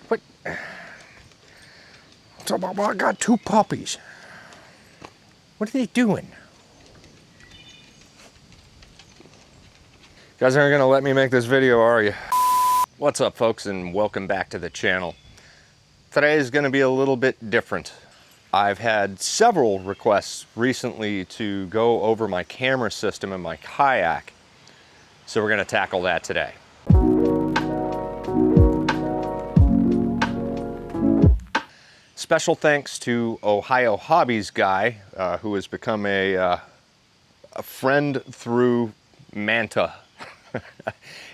What? So, I got two puppies. What are they doing? You guys aren't gonna let me make this video, are you? What's up, folks, and welcome back to the channel. Today is gonna be a little bit different. I've had several requests recently to go over my camera system in my Kayak, so we're gonna tackle that today. Special thanks to Ohio Hobbies guy, who has become a friend through Manta.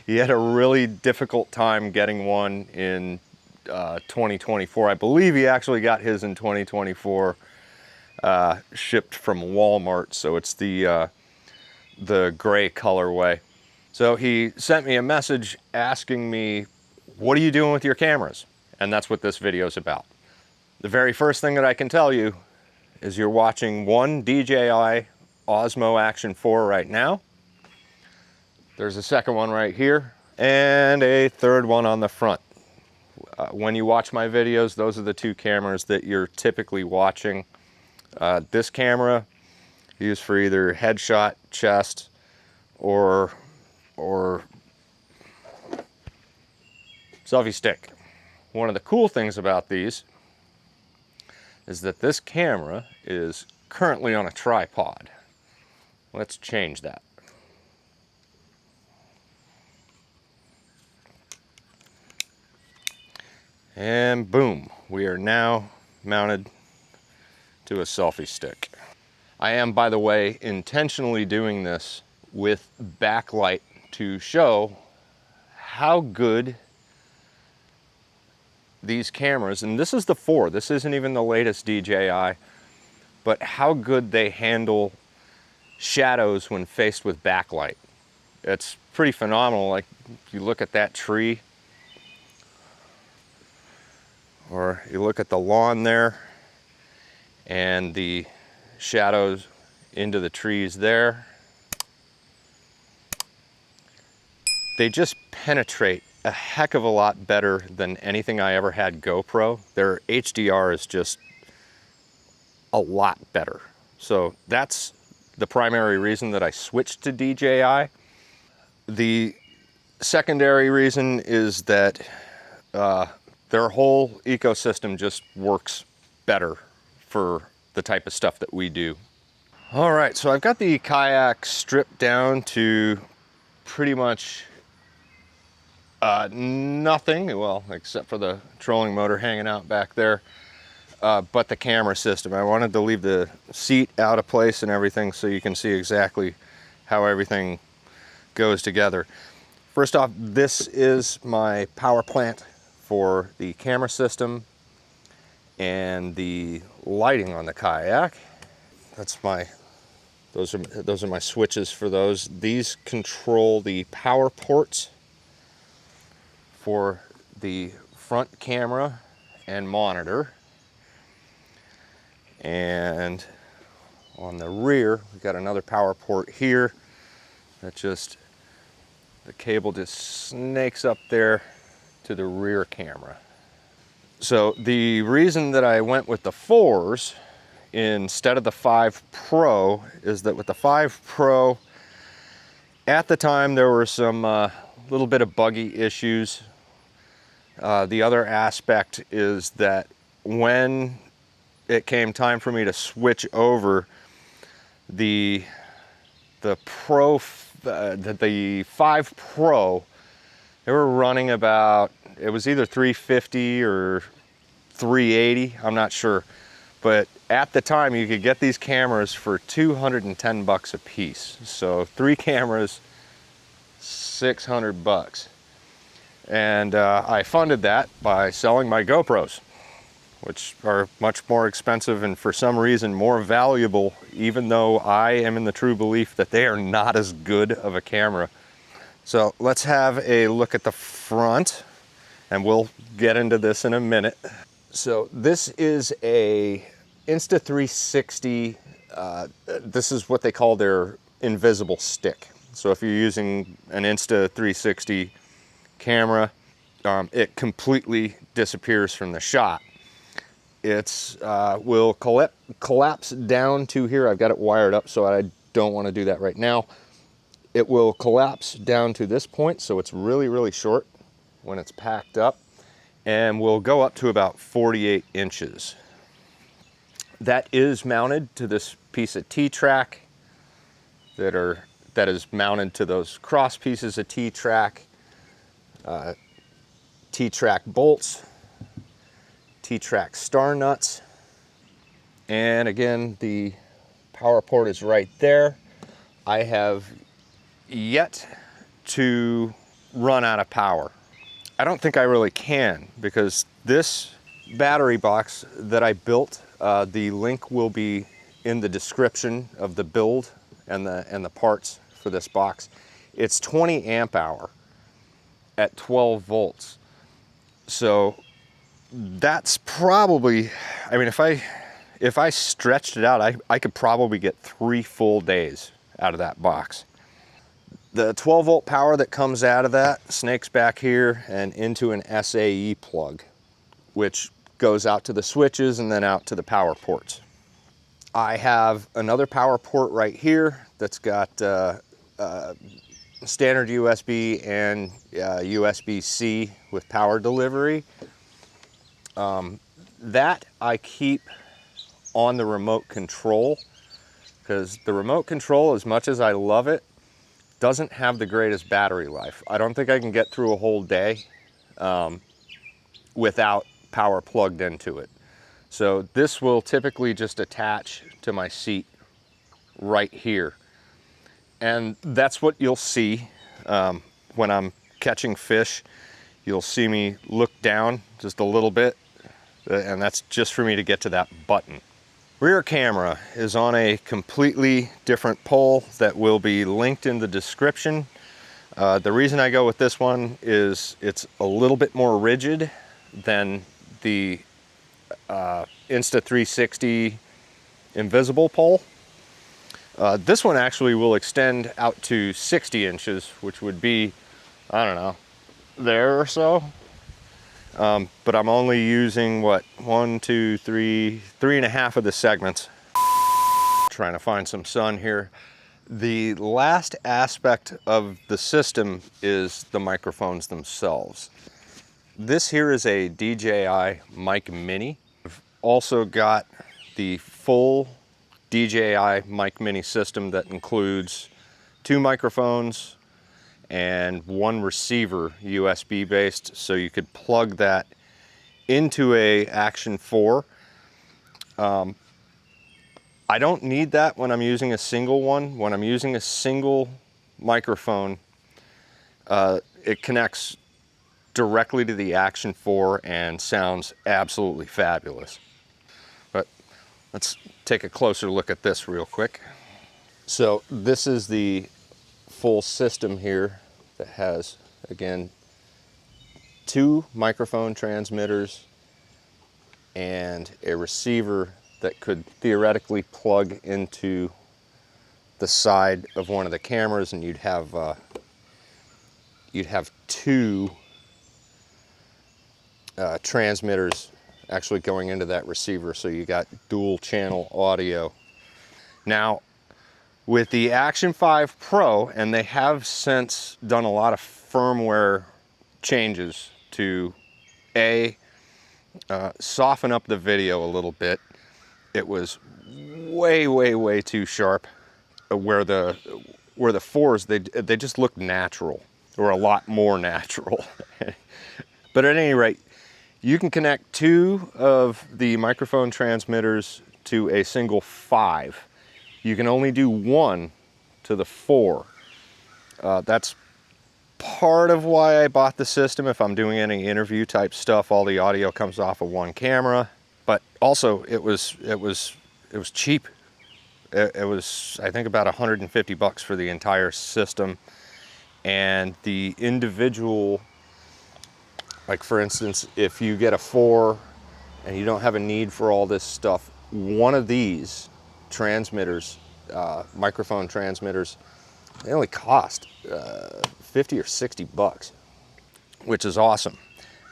He had a really difficult time getting one in 2024. I believe he actually got his in 2024, shipped from Walmart, so it's the gray colorway. So he sent me a message asking me, what are you doing with your cameras? And that's what this video is about. The very first thing that I can tell you is you're watching one DJI Osmo Action 4 right now. There's a second one right here and a third one on the front. When you watch my videos, those are the two cameras that you're typically watching. This camera used for either headshot, chest, or selfie stick. One of the cool things about these is that this camera is currently on a tripod. Let's change that. And boom, we are now mounted to a selfie stick. I am, by the way, intentionally doing this with backlight to show how good these cameras, and this is the 4, this isn't even the latest DJI, but how good they handle shadows when faced with backlight. It's pretty phenomenal. Like, if you look at that tree, or you look at the lawn there, and the shadows into the trees there, they just penetrate a heck of a lot better than anything I ever had GoPro. Their HDR is just a lot better. So that's the primary reason that I switched to DJI. The secondary reason is that their whole ecosystem just works better for the type of stuff that we do. All right, so I've got the Kayak stripped down to pretty much nothing, well, except for the trolling motor hanging out back there, but the camera system. I wanted to leave the seat out of place and everything so you can see exactly how everything goes together. First off, this is my power plant for the camera system and the lighting on the Kayak. That's my, those are my switches for those. These control the power ports for the front camera and monitor. And on the rear, we've got another power port here that just, the cable just snakes up there to the rear camera. So the reason that I went with the 4s instead of the 5 Pro is that with the 5 Pro, at the time there were some little bit of buggy issues. The other aspect is that when it came time for me to switch over, the 5 Pro, they were running about, it was either 350 or 380, I'm not sure. But at the time you could get these cameras for 210 bucks a piece. So 3 cameras, 600 bucks. And I funded that by selling my GoPros, which are much more expensive and for some reason more valuable, even though I am in the true belief that they are not as good of a camera. So let's have a look at the front, and we'll get into this in a minute. So this is a Insta360, this is what they call their invisible stick. So if you're using an Insta360 camera, it completely disappears from the shot. It's will collapse down to here. I've got it wired up, so I don't want to do that right now. It will collapse down to this point, so it's really, really short when it's packed up, and will go up to about 48 inches. That is mounted to this piece of T-track that is mounted to those cross pieces of T-track, T-track bolts, T-track star nuts, and again, the power port is right there. I have yet to run out of power. I don't think I really can, because this battery box that I built, the link will be in the description of the build and the parts for this box. It's 20 amp hour at 12 volts. So that's probably, I mean, if I stretched it out, I could probably get 3 full days out of that box. The 12 volt power that comes out of that snakes back here and into an SAE plug, which goes out to the switches and then out to the power ports. I have another power port right here that's got standard USB and USB-C with power delivery. That I keep on the remote control, because the remote control, as much as I love it, doesn't have the greatest battery life. I don't think I can get through a whole day without power plugged into it. So this will typically just attach to my seat right here. And that's what you'll see when I'm catching fish. You'll see me look down just a little bit, and that's just for me to get to that button. Rear camera is on a completely different pole that will be linked in the description. The reason I go with this one is it's a little bit more rigid than the Insta360 invisible pole. This one actually will extend out to 60 inches, which would be, I don't know, there or so. But I'm only using, what, 1, 2, 3, 3.5 of the segments. Trying to find some sun here. The last aspect of the system is the microphones themselves. This here is a DJI Mic Mini. I've also got the full DJI Mic Mini system that includes 2 microphones and 1 receiver, USB based, so you could plug that into a Action 4. I don't need that when I'm using a single one. When I'm using a single microphone, it connects directly to the Action 4 and sounds absolutely fabulous. But let's take a closer look at this real quick. So this is the full system here that has, again, 2 microphone transmitters and a receiver that could theoretically plug into the side of one of the cameras, and you'd have 2 transmitters actually going into that receiver, so you got dual channel audio. Now, with the Action 5 Pro, and they have since done a lot of firmware changes to soften up the video a little bit. It was way too sharp. Where the 4s, they just look natural, or a lot more natural. But at any rate, you can connect 2 of the microphone transmitters to a single 5. You can only do 1 to the 4. That's part of why I bought the system. If I'm doing any interview type stuff, all the audio comes off of 1 camera. But also, it was cheap. It was, I think, about $150 for the entire system. And the individual, like for instance, if you get a 4 and you don't have a need for all this stuff, one of these transmitters, microphone transmitters, they only cost $50 or $60, which is awesome.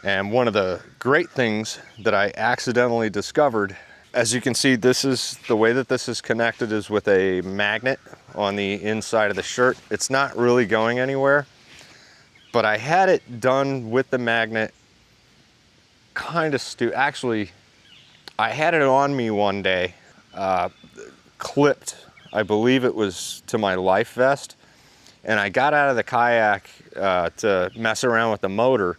And one of the great things that I accidentally discovered, as you can see, this is the way that this is connected is with a magnet on the inside of the shirt. It's not really going anywhere, but I had it done with the magnet kind of actually, I had it on me one day, clipped, I believe it was to my life vest, and I got out of the kayak to mess around with the motor,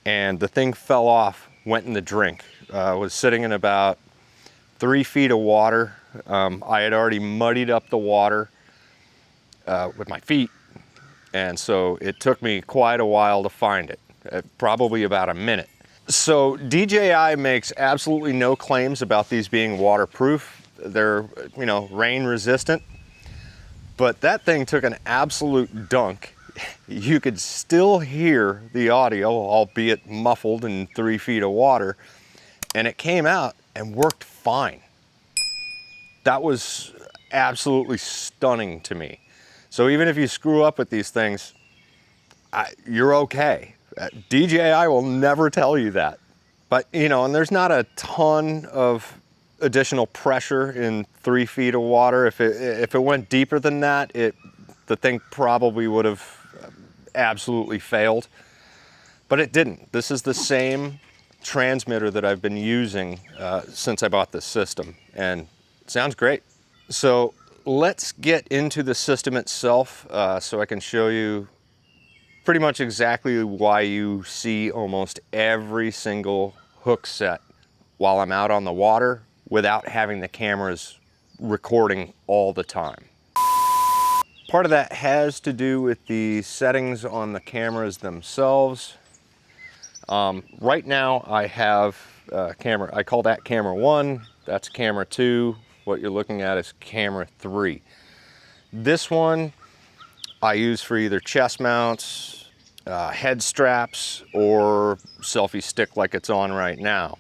and the thing fell off, went in the drink. Was sitting in about 3 feet of water. I had already muddied up the water with my feet, and so it took me quite a while to find it, probably about a minute. So DJI makes absolutely no claims about these being waterproof. They're, you know, rain resistant, but that thing took an absolute dunk. You could still hear the audio, albeit muffled in 3 feet of water, and it came out and worked fine. That was absolutely stunning to me. So even if you screw up with these things, you're okay. DJI will never tell you that. But, you know, and there's not a ton of additional pressure in 3 feet of water. If it went deeper than that, the thing probably would have absolutely failed. But it didn't. This is the same transmitter that I've been using since I bought this system, and it sounds great. So let's get into the system itself so I can show you pretty much exactly why you see almost every single hook set while I'm out on the water without having the cameras recording all the time. Part of that has to do with the settings on the cameras themselves. Right now I have camera, I call that camera 1, that's camera 2, what you're looking at is camera 3. This one I use for either chest mounts, head straps, or selfie stick like it's on right now.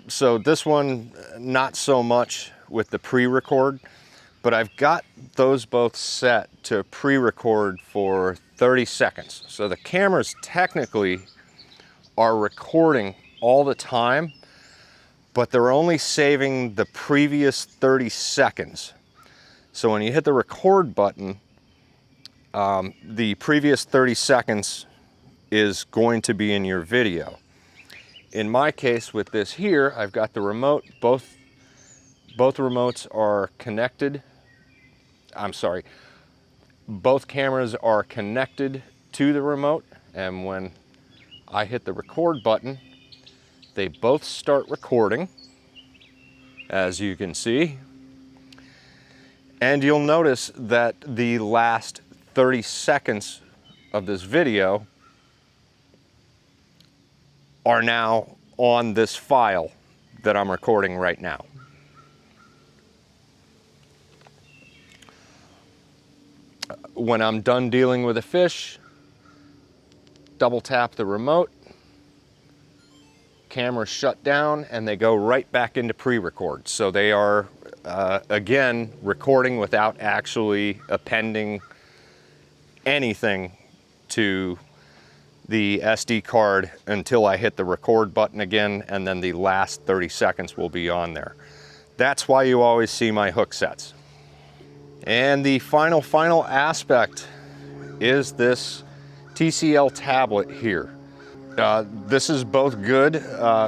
So this one, not so much with the pre-record, but I've got those both set to pre-record for 30 seconds. So the cameras technically are recording all the time, but they're only saving the previous 30 seconds. So when you hit the record button, the previous 30 seconds is going to be in your video. In my case with this here, I've got the remote, both remotes are connected. I'm sorry, both cameras are connected to the remote, and when I hit the record button, they both start recording, as you can see. And you'll notice that the last 30 seconds of this video are now on this file that I'm recording right now. When I'm done dealing with a fish, double tap the remote, camera shut down, and they go right back into pre-record. So they are, again, recording without actually appending anything to the SD card until I hit the record button again, and then the last 30 seconds will be on there. That's why you always see my hook sets. And the final aspect is this TCL tablet here. This is both good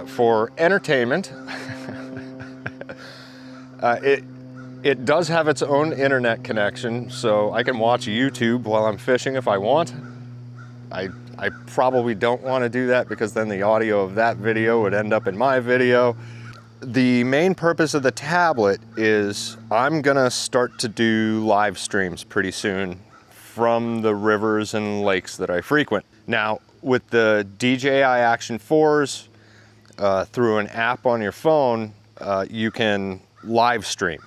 for entertainment. It does have its own internet connection, so I can watch YouTube while I'm fishing if I want. I probably don't want to do that because then the audio of that video would end up in my video. The main purpose of the tablet is I'm gonna start to do live streams pretty soon from the rivers and lakes that I frequent. Now, with the DJI Action 4s, through an app on your phone, you can live stream.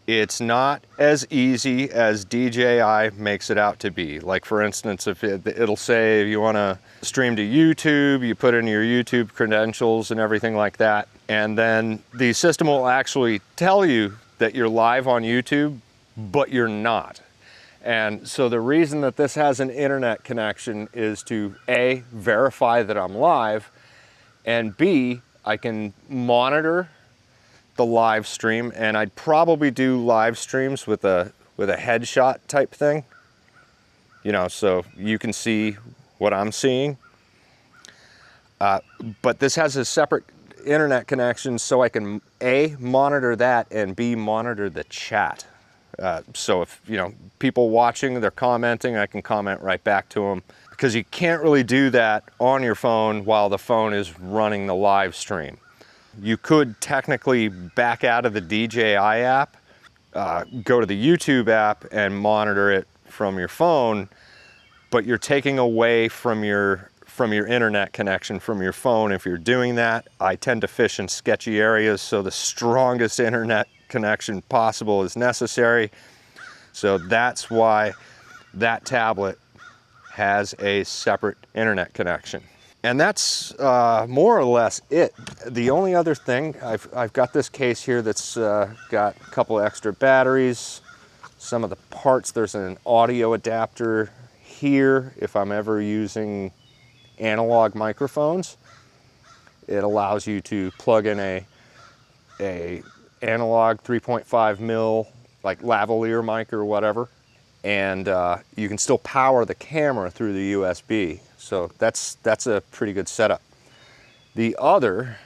It's not as easy as DJI makes it out to be. Like for instance, if it'll say if you wanna stream to YouTube, you put in your YouTube credentials and everything like that, and then the system will actually tell you that you're live on YouTube, but you're not. And so the reason that this has an internet connection is to A, verify that I'm live, and B, I can monitor the live stream, and I'd probably do live streams with a headshot type thing, you know, so you can see what I'm seeing. But this has a separate internet connection, so I can A, monitor that, and B, monitor the chat. So if, you know, people watching, they're commenting, I can comment right back to them, because you can't really do that on your phone while the phone is running the live stream. You could technically back out of the DJI app, go to the YouTube app and monitor it from your phone, but you're taking away from your internet connection from your phone if you're doing that. I tend to fish in sketchy areas, so the strongest internet connection possible is necessary. So that's why that tablet has a separate internet connection. And that's more or less it. The only other thing, I've got this case here that's got a couple extra batteries, some of the parts. There's an audio adapter here if I'm ever using analog microphones. It allows you to plug in a analog 3.5 mil like lavalier mic or whatever, and you can still power the camera through the USB. So that's a pretty good setup. The other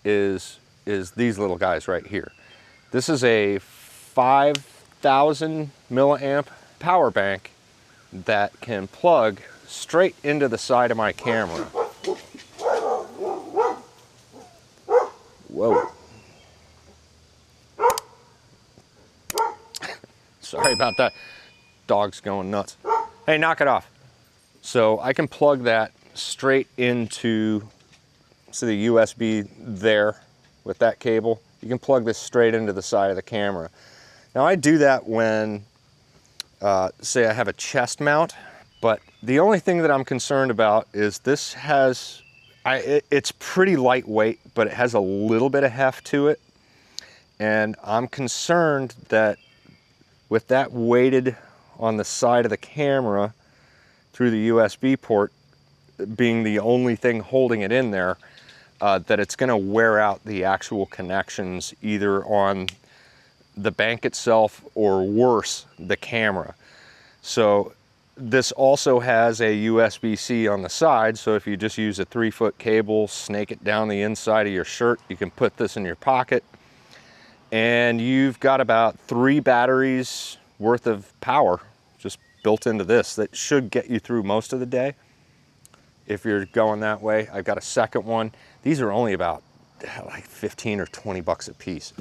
is these little guys right here. This is a 5,000 milliamp power bank that can plug straight into the side of my camera. Whoa. Sorry about that. Dog's going nuts. Hey, knock it off. So I can plug that straight into the USB there with that cable. You can plug this straight into the side of the camera. Now I do that when, say I have a chest mount, but the only thing that I'm concerned about is this has, it's pretty lightweight, but it has a little bit of heft to it. And I'm concerned that with that weighted on the side of the camera through the USB port being the only thing holding it in there, that it's going to wear out the actual connections either on the bank itself or worse, the camera. So this also has a USB-C on the side, so if you just use a 3-foot cable, snake it down the inside of your shirt, you can put this in your pocket, and you've got about 3 batteries worth of power just built into this that should get you through most of the day if you're going that way. I've got a second one. These are only about like 15 or 20 bucks a piece.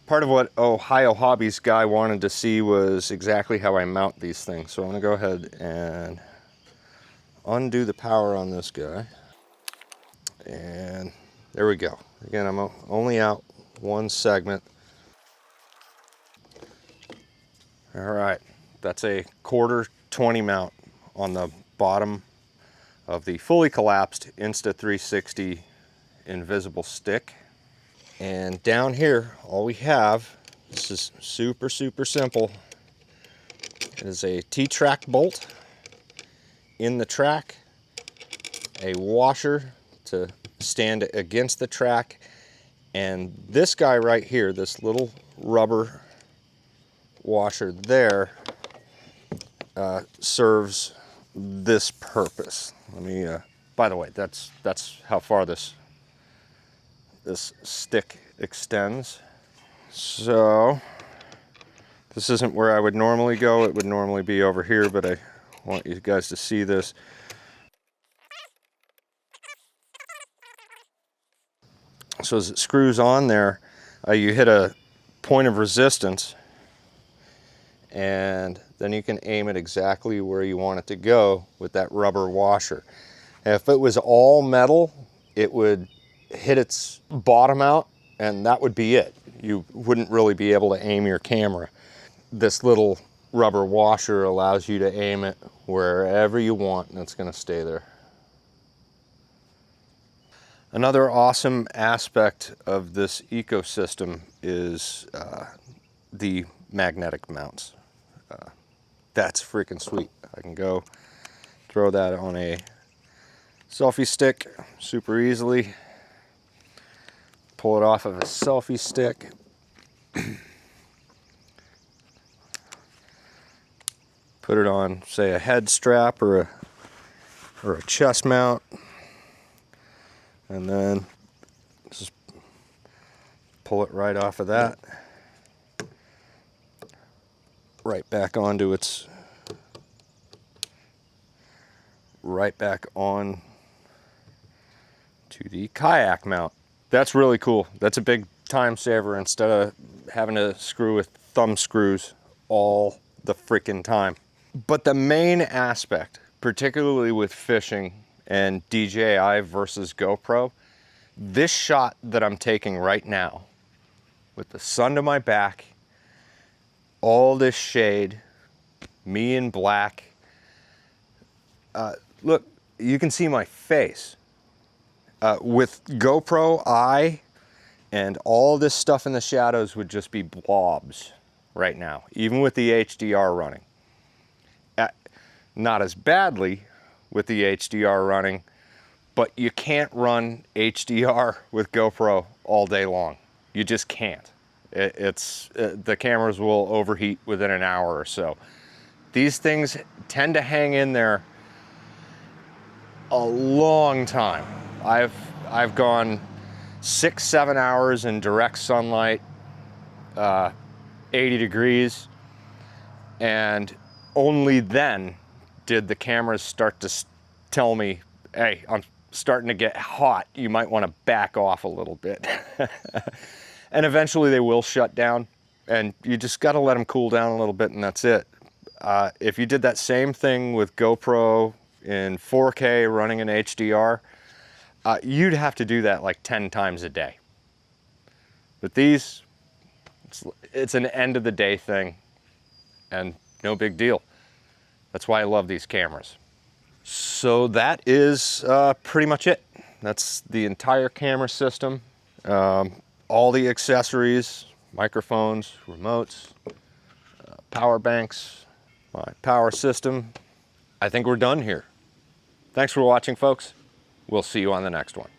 Part of what Ohio Hobbies guy wanted to see was exactly how I mount these things. So I'm gonna go ahead and undo the power on this guy. And there we go. Again, I'm only out one segment. All right, that's a 1/4 20 mount on the bottom of the fully collapsed Insta360 invisible stick. And down here, all we have, this is super simple, is a T-track bolt in the track, a washer to stand against the track, and this guy right here, this little rubber washer there, serves this purpose. Let me, by the way, that's how far this stick extends. So this isn't where I would normally go. It would normally be over here, but I want you guys to see this. So as it screws on there, you hit a point of resistance, and then you can aim it exactly where you want it to go with that rubber washer. And if it was all metal, it would hit its bottom out, and that would be it. You wouldn't really be able to aim your camera. This little rubber washer allows you to aim it wherever you want, and it's going to stay there. Another awesome aspect of this ecosystem is the magnetic mounts. That's freaking sweet. I can go throw that on a selfie stick super easily. Pull it off of a selfie stick. Put it on, say, a head strap or a chest mount. And then just pull it right off of that. Right back onto its, right back on to the kayak mount. That's really cool. That's a big time saver instead of having to screw with thumb screws all the freaking time. But the main aspect, particularly with fishing and DJI versus GoPro, this shot that I'm taking right now, with the sun to my back, all this shade, me in black. Look, you can see my face. With GoPro, I and all this stuff in the shadows would just be blobs right now, even with the HDR running. Not as badly with the HDR running, but you can't run HDR with GoPro all day long. You just can't. The cameras will overheat within an hour or so. These things tend to hang in there a long time. I've gone 6-7 hours in direct sunlight, 80 degrees, and only then did the cameras start to tell me, hey, I'm starting to get hot. You might want to back off a little bit. And eventually they will shut down, and you just got to let them cool down a little bit, and that's it. If you did that same thing with GoPro in 4K running in HDR, you'd have to do that like 10 times a day. With these, it's an end of the day thing, and no big deal. That's why I love these cameras. So that is pretty much it. That's the entire camera system. All the accessories, microphones, remotes, power banks, my power system. I think we're done here. Thanks for watching, folks. We'll see you on the next one.